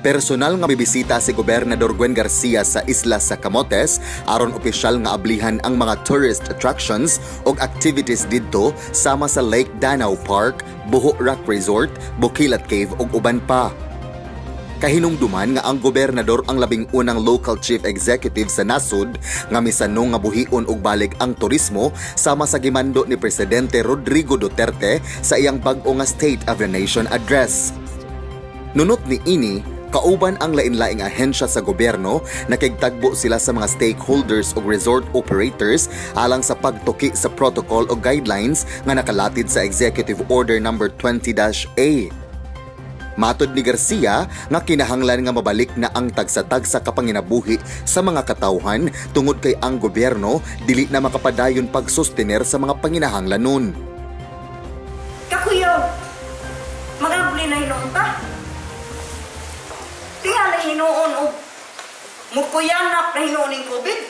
Personal nga bibisita si Gobernador Gwen Garcia sa isla sa Camotes aron opisyal nga ablihan ang mga tourist attractions ug activities didto sama sa Lake Danau Park, Buho Rock Resort, Bukilat Cave ug uban pa. Kahinungduman nga ang gobernador ang labing unang local chief executive sa nasud nga misanong nga buhion og balik ang turismo sama sa gimando ni Presidente Rodrigo Duterte sa iyang bag-o nga State of the Nation address. Nunot ni ini, kauban ang lain-laing ahensya sa gobyerno, nakigtagbo sila sa mga stakeholders o resort operators alang sa pagtuki sa protocol o guidelines nga nakalatid sa Executive Order No. 20-A. Matod ni Garcia nga kinahanglan nga mabalik na ang tagsa-tagsa kapanginabuhi sa mga katawhan tungod kay ang gobyerno dili na makapadayon pagsustener sa mga panginahanglanon. Kakuyo, magabli na hinong ta. Tingala hinuon o mukuyanak na hinuon ng COVID.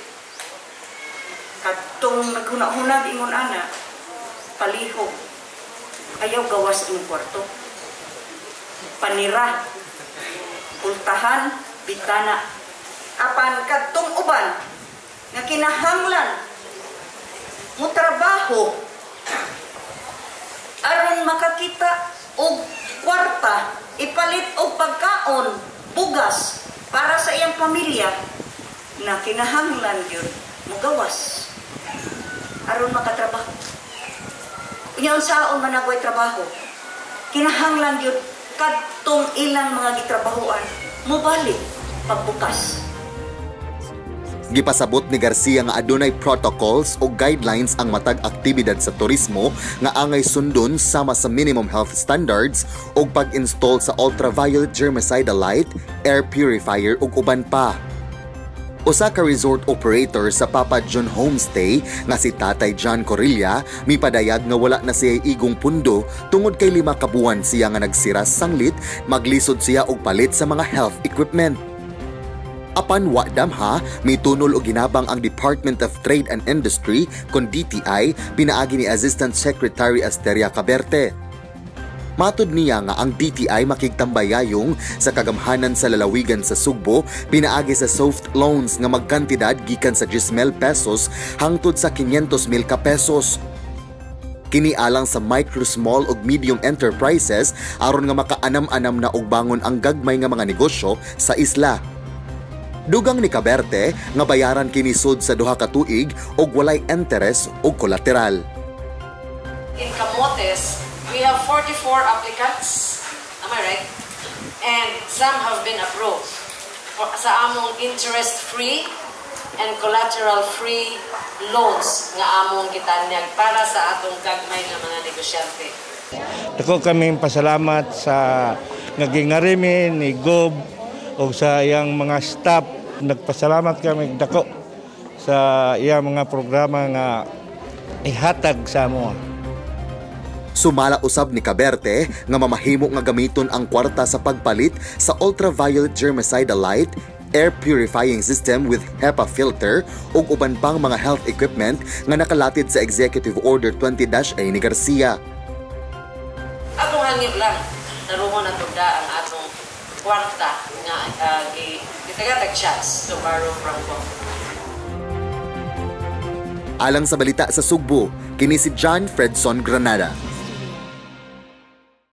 Katong naghuna-hunag ingon ana, palihog, ayaw gawas ng kwarto. Panira, pultahan, bitana. Apan katong uban, nga kinahanglan, mo trabaho, aron makakita og kwarta, ipalit og pagkaon, bugas para sa iyang pamilya na kinahanglan yun magawas aron makatrabaho. Inyon saon man nagway trabaho, kinahanglan yun kadtong ilang mga gitrabahoan mobalik pagbukas. Gipasabot ni Garcia nga adunay protocols o guidelines ang matag aktibidad sa turismo nga angay sundon sama sa minimum health standards o pag-install sa ultraviolet germicidal light, air purifier ug uban pa. Usa ka resort operator sa Papa John Homestay nga si Tatay John Corilla mipadayag nga wala na siya igong pundo tungod kay 5 ka buwan siya nga nagsiras sanglit, maglisod siya og palit sa mga health equipment. Apan wa damha, mitunol og ginabang ang Department of Trade and Industry kon DTI pinaagi ni Assistant Secretary Asteria Caberte. Matod niya nga ang DTI makigtambayayong sa kagamhanan sa lalawigan sa Sugbo pinaagi sa soft loans nga magkantidad gikan sa 10,000 pesos hangtod sa 500,000 ka pesos. Kini alang sa micro, small ug medium enterprises aron nga makaanam-anam na og bangon ang gagmay nga mga negosyo sa isla. Dugang ni Caberte nga bayaran kini sud sa 2 ka tuig og walay interes o collateral. In Camotes, we have 44 applicants, am I right? And some have been approved sa among interest-free and collateral-free loans nga among gitanyag para sa atong gagmay nga mga negosyante. Dako kami pasalamat sa nagingarimi ni Gob o sa iyang mga staff. Nagpasalamat kami dako sa iyang mga programa nga ihatag sa amo. Sumala usab ni Caberte nga mamahimo nga gamiton ang kwarta sa pagpalit sa ultraviolet germicidal light, air purifying system with HEPA filter ug uban pang mga health equipment nga nakalatid sa Executive Order 20-A ni Garcia. Atong hangyo lang, naruhon na tugda ang atong kwarta nga gitagatag chance to borrow from Go. Alang sa balita sa Sugbo, kini si John Fredson Granada.